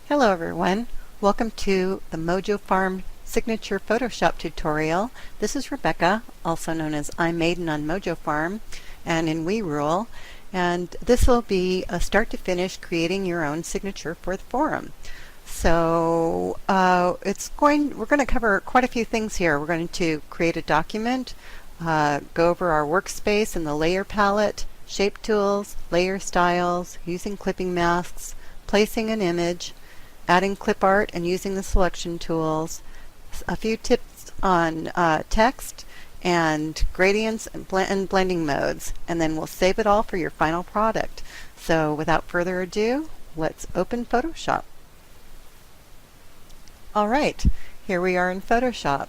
Hello everyone, welcome to the Mojo-Farm signature Photoshop tutorial. This is Rebecca, also known as iMaiden on Mojo-Farm and in WeRule, and this will be a start to finish creating your own signature for the forum. So we're going to cover quite a few things here. We're going to create a document, go over our workspace and the layer palette, shape tools, layer styles, using clipping masks, placing an image, adding clip art and using the selection tools, a few tips on text and gradients and blending modes, and then we'll save it all for your final product. So without further ado, let's open Photoshop. Alright, here we are in Photoshop.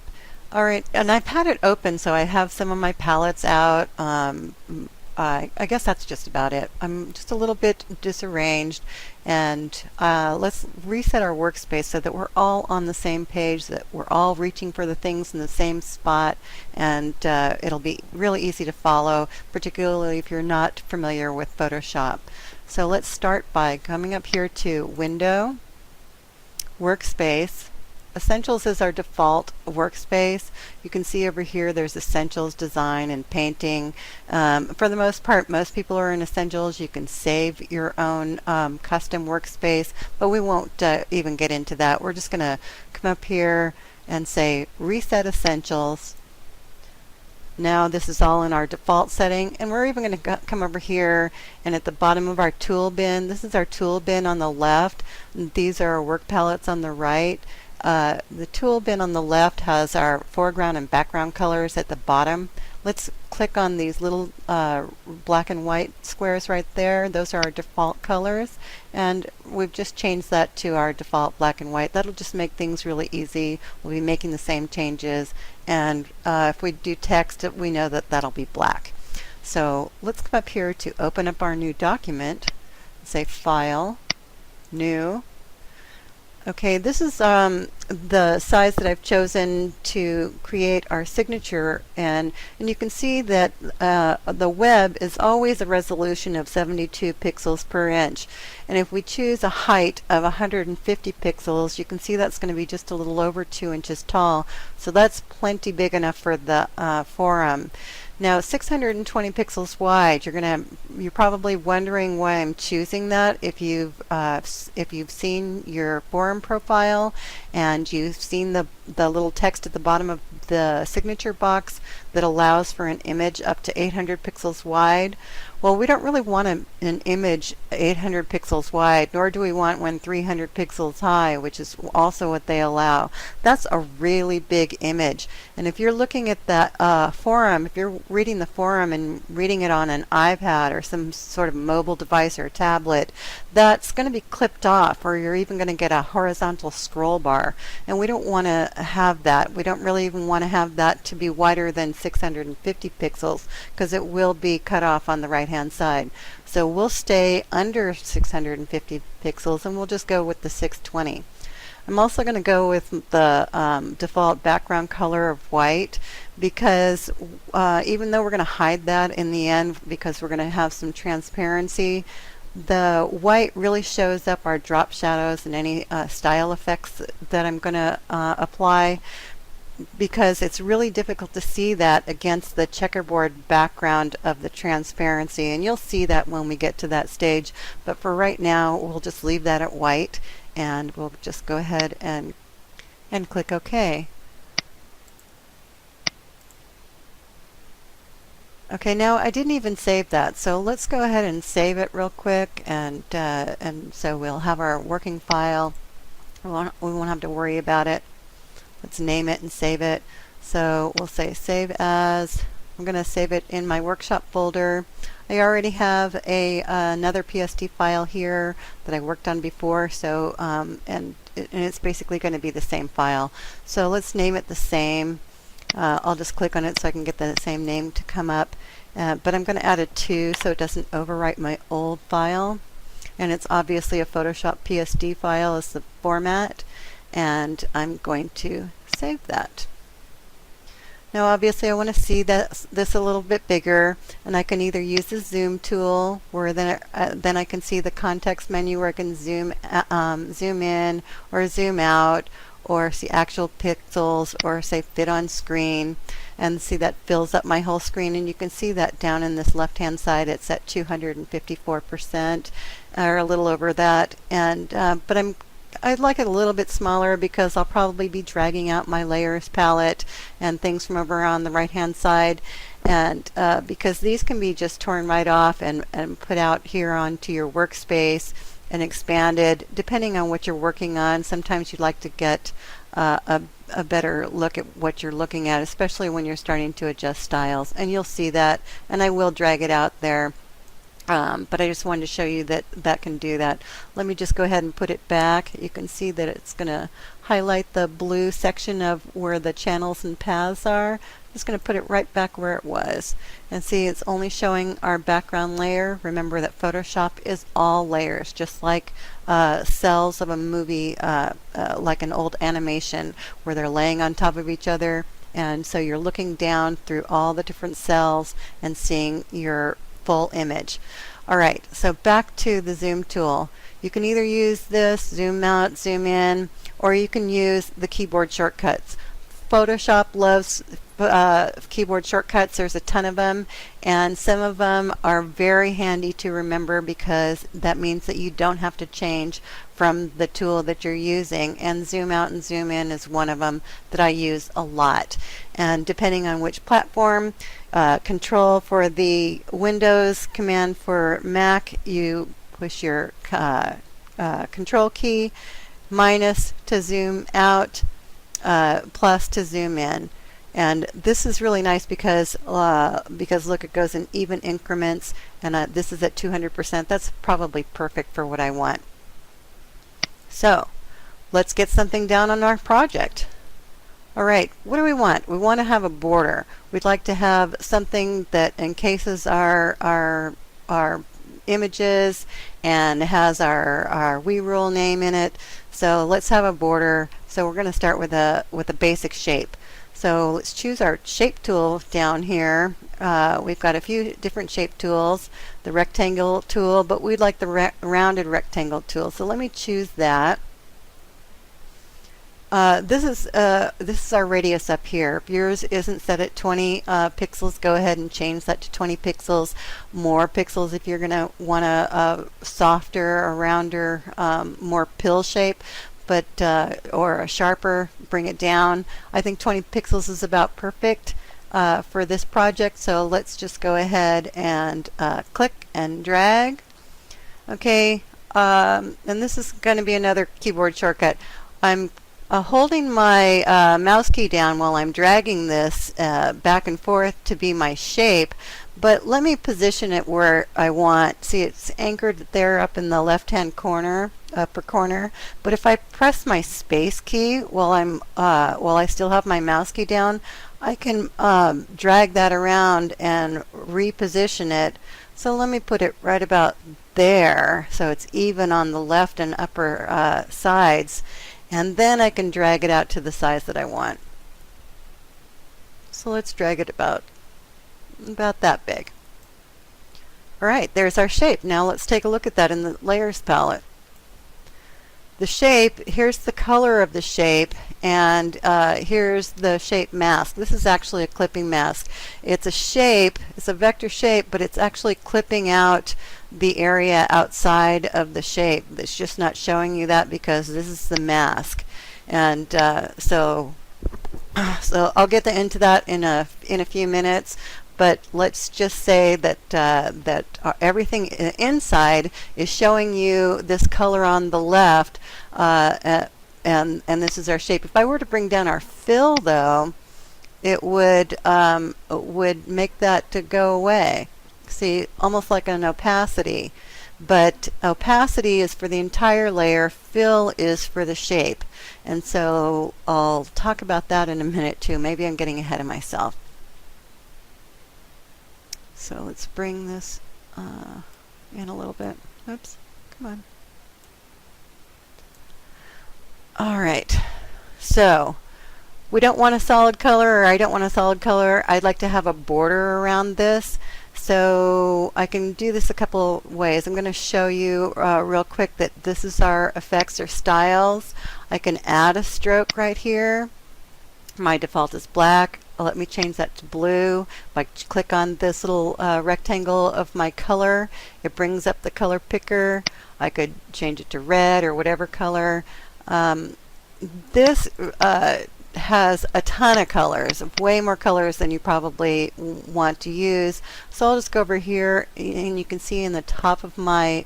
Alright, and I've had it open so I have some of my palettes out. I guess that's just about it. I'm just a little bit disarranged, and let's reset our workspace so that we're all on the same page, that we're all reaching for the things in the same spot, and it'll be really easy to follow, particularly if you're not familiar with Photoshop. So let's start by coming up here to Window, Workspace. Essentials is our default workspace. You can see over here there's Essentials, Design, and Painting. For the most part, most people are in Essentials. You can save your own custom workspace, but we won't even get into that. We're just going to come up here and say Reset Essentials. Now this is all in our default setting, and we're even going to come over here and at the bottom of our tool bin, this is our tool bin on the left, and these are our work palettes on the right. The tool bin on the left has our foreground and background colors at the bottom. Let's click on these little black and white squares right there. Those are our default colors, and we've just changed that to our default black and white. That'll just make things really easy. We'll be making the same changes, and if we do text, we know that that'll be black. So let's come up here to open up our new document. Say File, New. Okay, this is the size that I've chosen to create our signature, and you can see that the web is always a resolution of 72 pixels per inch, and if we choose a height of 150 pixels, you can see that's going to be just a little over 2 inches tall, so that's plenty big enough for the forum. Now 620 pixels wide, you're probably wondering why I'm choosing that. If you've seen your forum profile and you've seen the little text at the bottom of the signature box that allows for an image up to 800 pixels wide, well, we don't really want an image 800 pixels wide, nor do we want one 300 pixels high, which is also what they allow. That's a really big image. And if you're looking at that forum, if you're reading the forum and reading it on an iPad or some sort of mobile device or tablet, that's going to be clipped off, or you're even going to get a horizontal scroll bar. And we don't want to have that. We don't really even want to have that to be wider than 650 pixels, because it will be cut off on the right-hand side. So we'll stay under 650 pixels, and we'll just go with the 620. I'm also going to go with the default background color of white, because even though we're going to hide that in the end because we're going to have some transparency, the white really shows up our drop shadows and any style effects that I'm going to apply, because it's really difficult to see that against the checkerboard background of the transparency, and you'll see that when we get to that stage. But for right now, we'll just leave that at white, and we'll just go ahead and click OK. Okay, now I didn't even save that, so let's go ahead and save it real quick, and so we'll have our working file. We won't have to worry about it. Let's name it and save it. So we'll say Save As. I'm going to save it in my workshop folder. I already have another PSD file here that I worked on before, so and it's basically going to be the same file. So let's name it the same. I'll just click on it so I can get the same name to come up. But I'm going to add a 2 so it doesn't overwrite my old file. And it's obviously a Photoshop PSD file as the format. And I'm going to save that. Now obviously I want to see this a little bit bigger, and I can either use the zoom tool where then I can see the context menu where I can zoom in or zoom out or see actual pixels or say fit on screen, and see that fills up my whole screen. And you can see that down in this left hand side it's at 254% or a little over that, and but I'd like it a little bit smaller because I'll probably be dragging out my layers palette and things from over on the right hand side, and because these can be just torn right off and put out here onto your workspace and expanded depending on what you're working on. Sometimes you'd like to get a better look at what you're looking at, especially when you're starting to adjust styles, and you'll see that, and I will drag it out there. But I just wanted to show you that that can do that. Let me just go ahead and put it back. You can see that it's going to highlight the blue section of where the channels and paths are. I'm just going to put it right back where it was. And see, it's only showing our background layer. Remember that Photoshop is all layers, just like cells of a movie, like an old animation where they're laying on top of each other. And so you're looking down through all the different cells and seeing your full image. Alright, so back to the zoom tool. You can either use this, zoom out, zoom in, or you can use the keyboard shortcuts. Photoshop loves keyboard shortcuts. There's a ton of them, and some of them are very handy to remember because that means that you don't have to change from the tool that you're using, and zoom out and zoom in is one of them that I use a lot. And depending on which platform, control for the Windows, command for Mac, you push your control key, minus to zoom out, plus to zoom in. And this is really nice because look, it goes in even increments, and this is at 200%. That's probably perfect for what I want. So let's get something down on our project. All right, what do we want? We want to have a border. We'd like to have something that encases our images and has our We Rule name in it. So let's have a border. So we're going to start with a basic shape. So let's choose our shape tool down here. We've got a few different shape tools, the rectangle tool, but we'd like the rounded rectangle tool. So let me choose that. This is our radius up here. If yours isn't set at 20 pixels, go ahead and change that to 20 pixels. More pixels if you're going to want a softer, a rounder, more pill shape, but or a sharper, bring it down. I think 20 pixels is about perfect for this project, so let's just go ahead and click and drag. Okay, and this is going to be another keyboard shortcut. I'm holding my mouse key down while I'm dragging this back and forth to be my shape, but let me position it where I want. See, it's anchored there up in the left hand corner, upper corner, but if I press my space key while I still have my mouse key down, I can drag that around and reposition it. So let me put it right about there so it's even on the left and upper sides. And then I can drag it out to the size that I want. So let's drag it about that big. All right, there's our shape. Now let's take a look at that in the layers palette. The shape, here's the color of the shape, and here's the shape mask. This is actually a clipping mask. It's a shape, it's a vector shape, but it's actually clipping out the area outside of the shape. It's just not showing you that because this is the mask. And so I'll get into that in a few minutes. But let's just say that everything inside is showing you this color on the left, and this is our shape. If I were to bring down our fill, though, it would make that to go away. See, almost like an opacity. But opacity is for the entire layer, fill is for the shape. And so I'll talk about that in a minute too. Maybe I'm getting ahead of myself. So let's bring this in a little bit. Oops, come on. All right, so we don't want a solid color, or I don't want a solid color. I'd like to have a border around this. So I can do this a couple ways. I'm going to show you real quick that this is our effects or styles. I can add a stroke right here. My default is black. Let me change that to blue. If I click on this little rectangle of my color, it brings up the color picker. I could change it to red or whatever color. This has a ton of colors, way more colors than you probably want to use. So I'll just go over here, and you can see in the top of my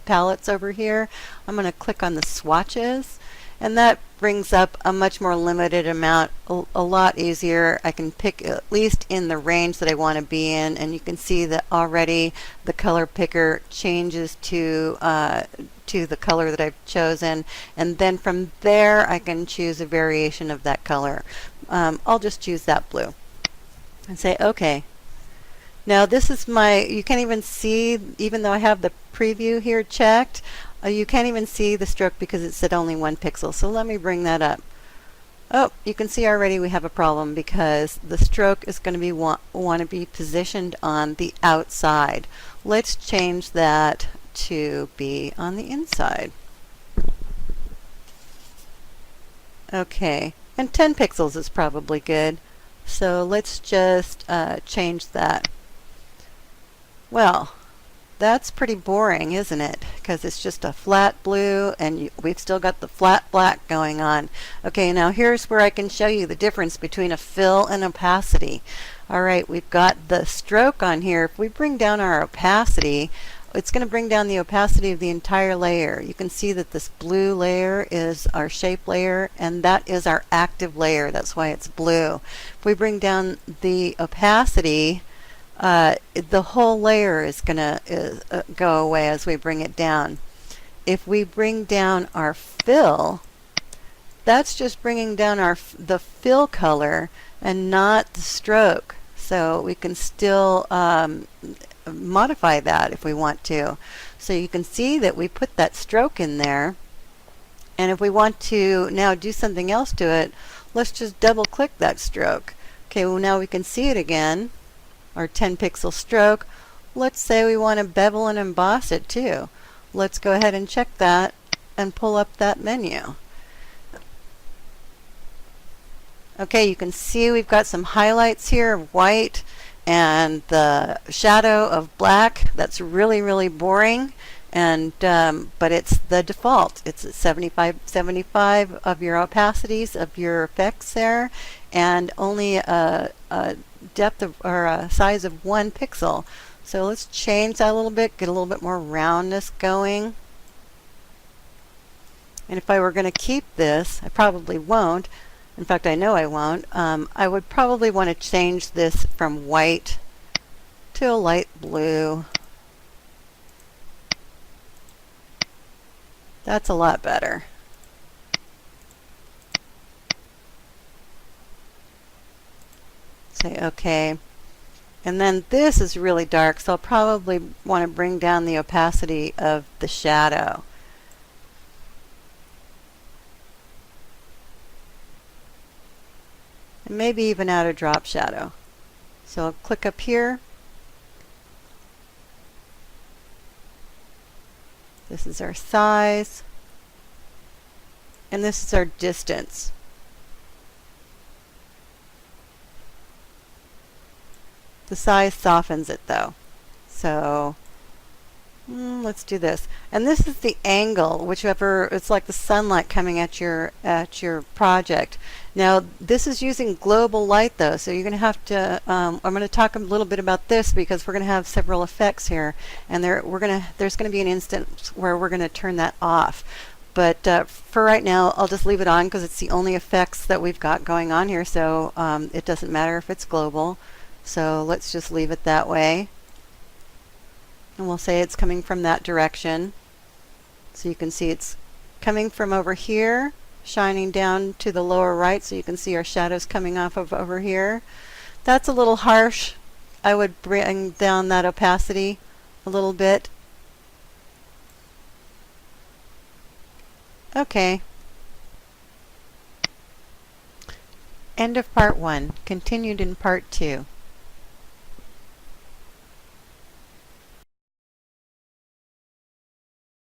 palettes over here, I'm going to click on the swatches, and that brings up a much more limited amount, a lot easier. I can pick at least in the range that I want to be in, and you can see that already the color picker changes to the color that I've chosen, and then from there I can choose a variation of that color. I'll just choose that blue and say OK. Now this is you can't even see, even though I have the preview here checked, you can't even see the stroke because it said only 1 pixel. So let me bring that up. Oh, you can see already we have a problem because the stroke is going to be want to be positioned on the outside. Let's change that to be on the inside. Okay, and 10 pixels is probably good. So let's just change that. Well, that's pretty boring, isn't it? Because it's just a flat blue, and we've still got the flat black going on. Okay, now here's where I can show you the difference between a fill and opacity. All right, we've got the stroke on here. If we bring down our opacity, it's going to bring down the opacity of the entire layer. You can see that this blue layer is our shape layer, and that is our active layer. That's why it's blue. If we bring down the opacity, the whole layer is going to go away as we bring it down. If we bring down our fill, that's just bringing down the fill color and not the stroke. So we can still modify that if we want to. So you can see that we put that stroke in there, and if we want to now do something else to it, let's just double click that stroke. Okay, well now we can see it again, our 10 pixel stroke. Let's say we want to bevel and emboss it too. Let's go ahead and check that and pull up that menu. Okay, you can see we've got some highlights here of white and the shadow of black. That's really, really boring, and but it's the default. It's at 75 of your opacities of your effects there, and only a depth of, or a size of 1 pixel. So let's change that a little bit, get a little bit more roundness going. And if I were going to keep this, I probably won't. In fact, I know I won't. I would probably want to change this from white to a light blue. That's a lot better. Say OK. And then this is really dark, so I'll probably want to bring down the opacity of the shadow. And maybe even add a drop shadow. So I'll click up here. This is our size. And this is our distance. The size softens it though. So let's do this. And this is the angle, whichever, it's like the sunlight coming at your project. Now this is using global light though, so you're going to have to, I'm going to talk a little bit about this because we're going to have several effects here, and there's going to be an instance where we're going to turn that off. But for right now, I'll just leave it on because it's the only effects that we've got going on here, so it doesn't matter if it's global. So let's just leave it that way. And we'll say it's coming from that direction. So you can see it's coming from over here, shining down to the lower right, so you can see our shadows coming off of over here. That's a little harsh. I would bring down that opacity a little bit. Okay. End of part 1. Continued in part 2.